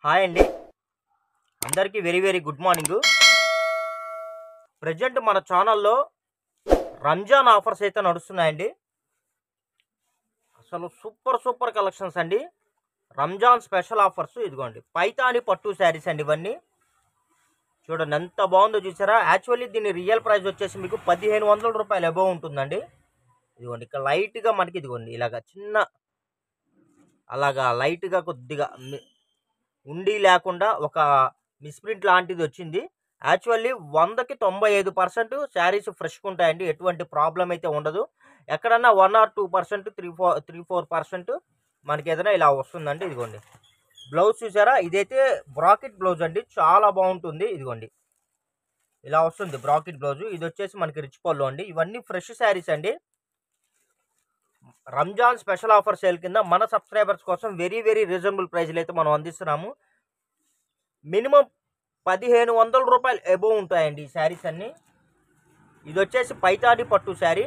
Hi అండి. అందరికీ very very good morning. Present మన ఛానల్‌లో రంజాన్ ఆఫర్స్ అయితే నడుస్తున్నాయండి. అసలు సూపర్ కలెక్షన్స్ అండి. రంజాన్ స్పెషల్ ఆఫర్స్ ఇదిగోండి. పైతాని పట్టు శారీస్ అండి ఇవన్నీ. చూడండి ఎంత బాగుందో చూసారా? యాక్చువల్లీ దీని రియల్ ప్రైస్ వచ్చేసి మీకు రూ. 1500 అబోవ్ ఉంటుందండి. ఇదిగోండి ఇక్కడ లైట్‌గా మనకి ఇదిగోండి అలాగా లైట్‌గా కొద్దిగా ఉండి లేకుండా ఒక మిస్‌ప్రింట్ లాంటిది వచ్చింది. యాక్చువల్లీ 100కి 95% శారీస్ ఫ్రెష్‌గా ఉంటాయండి. ఎటువంటి ప్రాబ్లమ్ అయితే ఉండదు. ఎక్కడన్నా 1 ఆర్ 2% 3-4% మనకేదైనా ఇలా వస్తుందండి. ఇదిగోండి బ్లౌజ్ చూసారా? ఇదైతే బ్రాకెట్ బ్లౌజ్ అండి. చాలా బాగుంటుంది. ఇదిగోండి ఇలా వస్తుంది బ్రాకెట్ బ్లౌజ్. ఇది వచ్చేసి మనకి రిచ్ పళ్ళు అండి. ఇవన్నీ ఫ్రెష్ శారీస్ అండి. రంజాన్ స్పెషల్ ఆఫర్ సేల్ కింద మన సబ్స్క్రైబర్స్ కోసం వెరీ వెరీ రీజనబుల్ ప్రైస్లు అయితే మనం అందిస్తున్నాము. మినిమం రూ. 1500 అబోవ్ ఉంటాయండి ఈ శారీస్ అన్నీ. ఇది వచ్చేసి పైతాని పట్టు శారీ.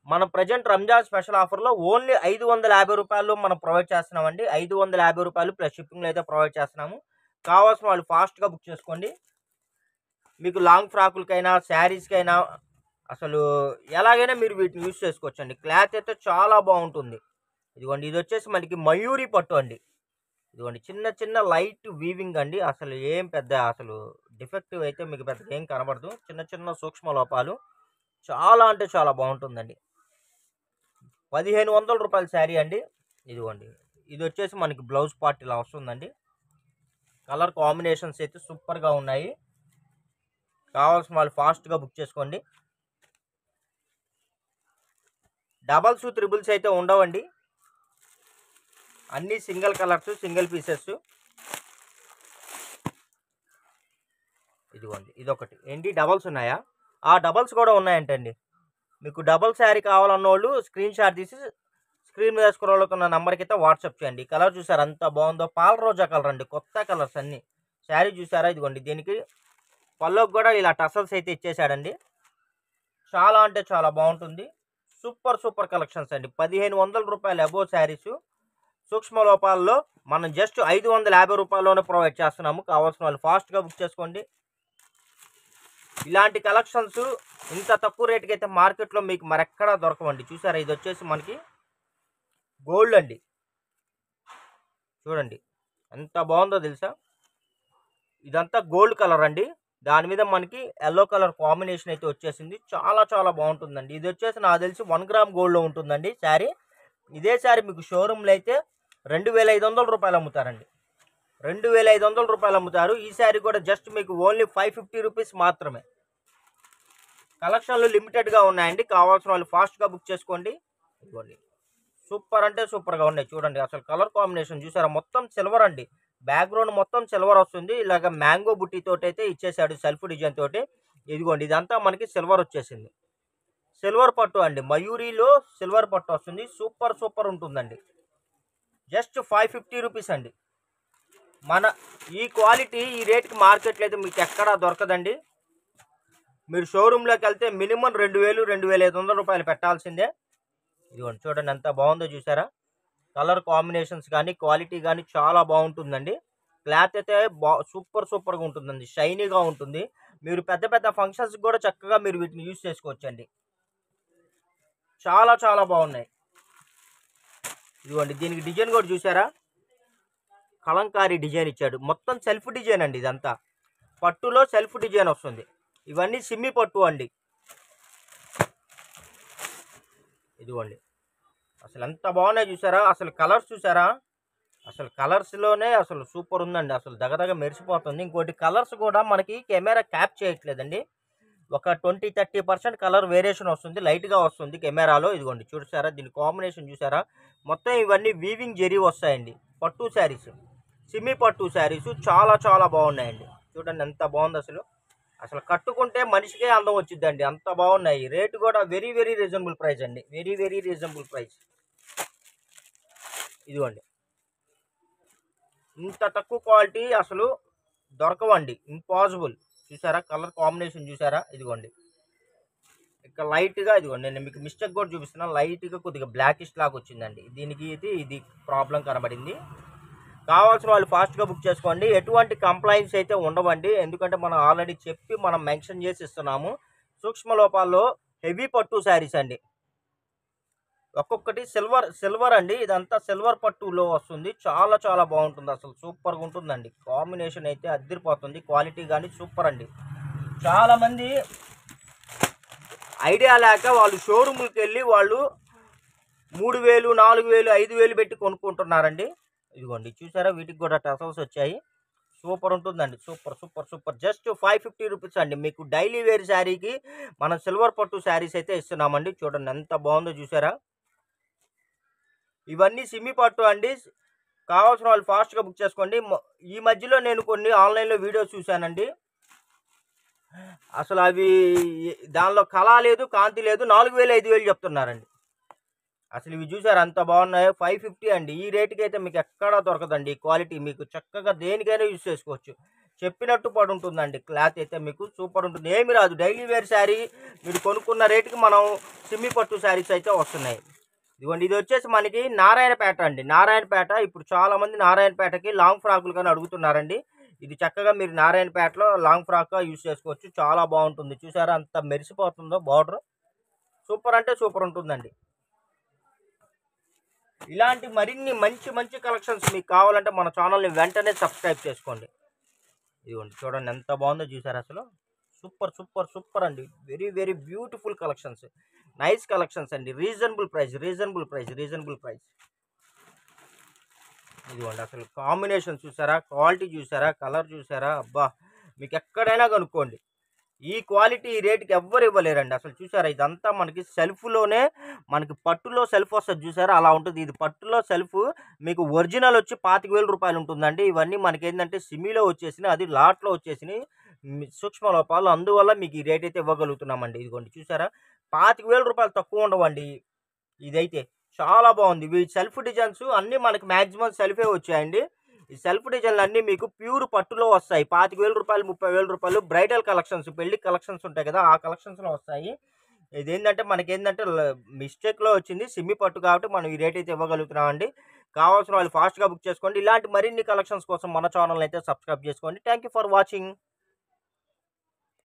మనం ప్రజెంట్ రంజాన్ స్పెషల్ ఆఫర్లో ఓన్లీ రూ. 550 మనం ప్రొవైడ్ చేస్తున్నామండి. రూ. 550 ప్లస్ షిప్పింగ్లో అయితే ప్రొవైడ్ చేస్తున్నాము. కావాల్సిన వాళ్ళు ఫాస్ట్గా బుక్ చేసుకోండి. మీకు లాంగ్ ఫ్రాకులకైనా శారీస్కైనా అసలు ఎలాగైనా మీరు వీటిని యూజ్ చేసుకోవచ్చండి. క్లాత్ అయితే చాలా బాగుంటుంది. ఇదిగోండి ఇది వచ్చేసి మనకి మయూరి పట్టు అండి. ఇదిగోండి చిన్న లైట్ వీవింగ్ అండి. అసలు ఏం పెద్ద అసలు డిఫెక్టివ్ అయితే మీకు పెద్దగా ఏం కనబడదు. చిన్న సూక్ష్మ లోపాలు. చాలా అంటే చాలా బాగుంటుందండి. రూ. 1500 శారీ అండి. ఇదిగోండి ఇది వచ్చేసి మనకి బ్లౌజ్ పార్ట్ ఇలా వస్తుందండి. కలర్ కాంబినేషన్స్ అయితే సూపర్గా ఉన్నాయి. కావాల్సిన వాళ్ళు ఫాస్ట్గా బుక్ చేసుకోండి. డబల్స్ త్రిబుల్స్ అయితే ఉండవండి. అన్నీ సింగిల్ కలర్స్, సింగిల్ పీసెస్. ఇదిగోండి ఇదొకటి ఏంటి డబల్స్ ఉన్నాయా? ఆ డబల్స్ కూడా ఉన్నాయంటండి. మీకు డబల్ శారీ కావాలన్న వాళ్ళు స్క్రీన్ షాట్ తీసి స్క్రీన్ మీద స్క్రోల్ అవుతున్న నెంబర్కి అయితే వాట్సాప్ చేయండి. కలర్ చూసారా ఎంత బాగుందో? పాల రోజా కలర్ అండి. కొత్త కలర్స్ అన్నీ. శారీ చూసారా? ఇదిగోండి దీనికి పళ్ళోకి కూడా ఇలా టసల్స్ అయితే ఇచ్చేసాడండి. చాలా అంటే చాలా బాగుంటుంది. సూపర్ కలెక్షన్స్ అండి. రూ. 1500 అబోవ్ శారీస్ సూక్ష్మ లోపాల్లో మనం జస్ట్ రూ. 550 ప్రొవైడ్ చేస్తున్నాము. కావాల్సిన వాళ్ళు ఫాస్ట్గా బుక్ చేసుకోండి. ఇలాంటి కలెక్షన్స్ ఇంత తక్కువ రేటుకి అయితే మార్కెట్లో మీకు మరెక్కడా దొరకవండి. చూసారా? ఇది వచ్చేసి మనకి గోల్డ్ అండి. చూడండి ఎంత బాగుందో తెలుసా? ఇదంతా గోల్డ్ కలర్ అండి. దాని మీద మనకి ఎల్లో కలర్ కాంబినేషన్ అయితే వచ్చేసింది. చాలా బాగుంటుందండి. ఇది వచ్చేసి నాకు తెలిసి 1 గ్రామ్ గోల్డ్లో ఉంటుందండి శారీ. ఇదే శారీ మీకు షోరూమ్లో అయితే రూ. 2500 అమ్ముతారండి. రూ. 2500 అమ్ముతారు. ఈ శారీ కూడా జస్ట్ మీకు ఓన్లీ 550 రూపీస్ మాత్రమే. కలెక్షన్లు లిమిటెడ్గా ఉన్నాయండి. కావాల్సిన వాళ్ళు ఫాస్ట్గా బుక్ చేసుకోండి. ఇవ్వండి సూపర్ అంటే సూపర్గా ఉన్నాయి. చూడండి అసలు కలర్ కాంబినేషన్ చూసారా? మొత్తం సిల్వర్ అండి. బ్యాక్గ్రౌండ్ మొత్తం సిల్వర్ వస్తుంది. ఇలాగ మ్యాంగో బుట్టి తోటి అయితే ఇచ్చేసాడు సెల్ఫ్ డిజైన్ తోటి. ఇదిగోండి ఇదంతా మనకి సిల్వర్ వచ్చేసింది. సిల్వర్ పట్టు అండి. మయూరిలో సిల్వర్ పట్టు వస్తుంది. సూపర్ ఉంటుందండి. జస్ట్ 550 రూపీస్ అండి. మన ఈ క్వాలిటీ ఈ రేట్కి మార్కెట్లో అయితే మీకు ఎక్కడా దొరకదండి. మీరు షోరూంలోకి వెళ్తే మినిమం 2000-2500 పెట్టాల్సిందే. ఇదిగోండి చూడండి ఎంత బాగుందో చూసారా? కలర్ కాంబినేషన్స్ కానీ క్వాలిటీ కానీ చాలా బాగుంటుందండి. క్లాత్ అయితే సూపర్గా ఉంటుందండి. షైనీగా ఉంటుంది. మీరు పెద్ద ఫంక్షన్స్ కూడా చక్కగా మీరు వీటిని యూజ్ చేసుకోవచ్చండి. చాలా బాగున్నాయి. ఇదిగోండి దీనికి డిజైన్ కూడా చూసారా? కలంకారీ డిజైన్ ఇచ్చాడు. మొత్తం సెల్ఫ్ డిజైన్ అండి. ఇదంతా పట్టులో సెల్ఫ్ డిజైన్ వస్తుంది. ఇవన్నీ సిమ్మి పట్టు అండి. ఇదిగోండి అసలు ఎంత బాగున్నాయి చూసారా? అసలు కలర్స్ చూసారా? అసలు కలర్స్లోనే అసలు సూపర్ ఉందండి. అసలు దగదగ మెరిసిపోతుంది. ఇంకోటి కలర్స్ కూడా మనకి కెమెరా క్యాప్ చేయట్లేదండి. ఒక 20-30% కలర్ వేరియేషన్ వస్తుంది. లైట్గా వస్తుంది కెమెరాలో. ఇదిగోండి చూసారా? దీని కాంబినేషన్ చూసారా? మొత్తం ఇవన్నీ వీవింగ్ జెరీ వస్తాయండి. పట్టు శారీస్, సిమ్మి పట్టు శారీస్ చాలా బాగున్నాయండి. చూడండి ఎంత బాగుంది అసలు కట్టుకుంటే మనిషికే అందం వచ్చిందండి. అంత బాగున్నాయి. రేటు కూడా వెరీ రీజనబుల్ ప్రైస్ అండి. Very reasonable price. ఇదిగోండి ఇంత తక్కువ క్వాలిటీ అసలు దొరకవండి. ఇంపాసిబుల్. చూసారా? కలర్ కాంబినేషన్ చూసారా? ఇదిగోండి ఇక్కడ లైట్గా ఇదిగోండి నేను మీకు మిస్టేక్ కూడా చూపిస్తున్నాను. లైట్గా కొద్దిగా బ్లాకిష్ లాగా వచ్చిందండి. దీనికి ఇది ప్రాబ్లం కనబడింది. కావాల్సిన వాళ్ళు ఫాస్ట్గా బుక్ చేసుకోండి. ఎటువంటి కంప్లైంట్స్ అయితే ఉండవండి, ఎందుకంటే మనం ఆల్రెడీ చెప్పి మనం మెన్షన్ చేసి ఇస్తున్నాము. సూక్ష్మ లోపాల్లో హెవీ పట్టు శారీస్ అండి, ఒక్కొక్కటి సిల్వర్ అండి. ఇదంతా సిల్వర్ పట్టులో వస్తుంది. చాలా చాలా బాగుంటుంది, అసలు సూపర్గా ఉంటుందండి. కాంబినేషన్ అయితే అద్దరిపోతుంది, క్వాలిటీ కానీ సూపర్ అండి. చాలామంది ఐడియా లేక వాళ్ళు షోరూమ్కి వెళ్ళి వాళ్ళు 3000, 4000, 5000 పెట్టి కొనుక్కుంటున్నారండి. ఇదిగోండి చూసారా, వీటికి కూడా టసల్స్ వచ్చాయి. సూపర్ ఉంటుందండి, super super super. Just 550 rupees అండి. మీకు డైలీ వేర్ శారీకి మనం సిల్వర్ పట్టు శారీస్ అయితే ఇస్తున్నామండి. చూడండి ఎంత బాగుందో చూసారా. ఇవన్నీ సిమ్మి పట్టు అండి. కావాల్సిన వాళ్ళు ఫాస్ట్గా బుక్ చేసుకోండి. ఈ మధ్యలో నేను కొన్ని ఆన్లైన్లో వీడియోస్ చూశానండి, అసలు అవి దానిలో కళ లేదు, కాంతి లేదు, 4000, 5000 చెప్తున్నారండి. అసలు ఇవి చూసారు అంత బాగున్నాయో. 550 అండి. ఈ రేటుకి అయితే మీకు ఎక్కడా దొరకదండి. క్వాలిటీ మీకు చక్కగా దేనికైనా యూజ్ చేసుకోవచ్చు. చెప్పినట్టు పడి ఉంటుందండి. క్లాత్ అయితే మీకు సూపర్ ఉంటుంది, ఏమి రాదు. డైలీ వేర్ శారీ మీరు కొనుక్కున్న రేటుకి మనం సిమ్మి పట్టు శారీస్ అయితే వస్తున్నాయి. ఇదిగోండి, ఇది వచ్చేసి మనకి నారాయణపేట అండి. నారాయణపేట ఇప్పుడు చాలామంది నారాయణపేటకి లాంగ్ ఫ్రాకులు కానీ అడుగుతున్నారండి. ఇది చక్కగా మీరు నారాయణపేటలో లాంగ్ ఫ్రాక్గా యూజ్ చేసుకోవచ్చు. చాలా బాగుంటుంది. చూసారా అంత మెరిసిపోతుందో బార్డర్. సూపర్ అంటే సూపర్ ఉంటుందండి. ఇలాంటి మరిన్ని మంచి మంచి కలెక్షన్స్ మీకు కావాలంటే మన ఛానల్ని వెంటనే సబ్స్క్రైబ్ చేసుకోండి. ఇదిగోండి చూడండి ఎంత బాగుందో చూసారు, అసలు సూపర్ సూపర్ సూపర్ అండి. Very very beautiful collections, nice collections అండి. Reasonable price. ఇదిగోండి అసలు కాంబినేషన్ చూసారా, క్వాలిటీ చూసారా, కలర్ చూసారా, అబ్బా మీకు ఎక్కడైనా కనుక్కోండి. ఈ క్వాలిటీ ఈ రేటుకి ఎవ్వరు ఇవ్వలేరండి. అసలు చూసారా, ఇదంతా మనకి సెల్ఫ్లోనే, మనకి పట్టులో సెల్ఫ్ వస్తుంది చూసారా, అలా ఉంటుంది. ఇది పట్టులో సెల్ఫ్ మీకు ఒరిజినల్ వచ్చి 25,000 రూపాయలు ఉంటుందండి. ఇవన్నీ మనకి ఏంటంటే సిమీలో వచ్చేసినాయి, అది లాట్లో వచ్చేసినాయి, సూక్ష్మ లోపాలు. అందువల్ల మీకు ఈ రేట్ అయితే ఇవ్వగలుగుతున్నామండి. ఇదిగోండి చూసారా, 25,000 రూపాయలు తక్కువ ఉండవండి. ఇదైతే చాలా బాగుంది. ఇవి సెల్ఫ్ డిజైన్స్ అన్నీ మనకి మ్యాక్సిమం సెల్ఫే వచ్చాయండి. ఈ సెల్ఫ్ డిజైన్లు అన్నీ మీకు ప్యూర్ పట్టులో వస్తాయి. 25,000 రూపాయలు, 30,000 రూపాయలు. బ్రైడల్ కలెక్షన్స్, పెళ్లి కలెక్షన్స్ ఉంటాయి కదా, ఆ కలెక్షన్స్లో వస్తాయి. ఇదేంటంటే మనకేంటంటే మిస్టేక్లో వచ్చింది, సిమ్మి పట్టు కాబట్టి మనం ఈ రేట్ అయితే ఇవ్వగలుగుతున్నామండి. కావాల్సిన వాళ్ళు ఫాస్ట్గా బుక్ చేసుకోండి. ఇలాంటి మరిన్ని కలెక్షన్స్ కోసం మన ఛానల్ అయితే సబ్స్క్రైబ్ చేసుకోండి. Thank you for watching.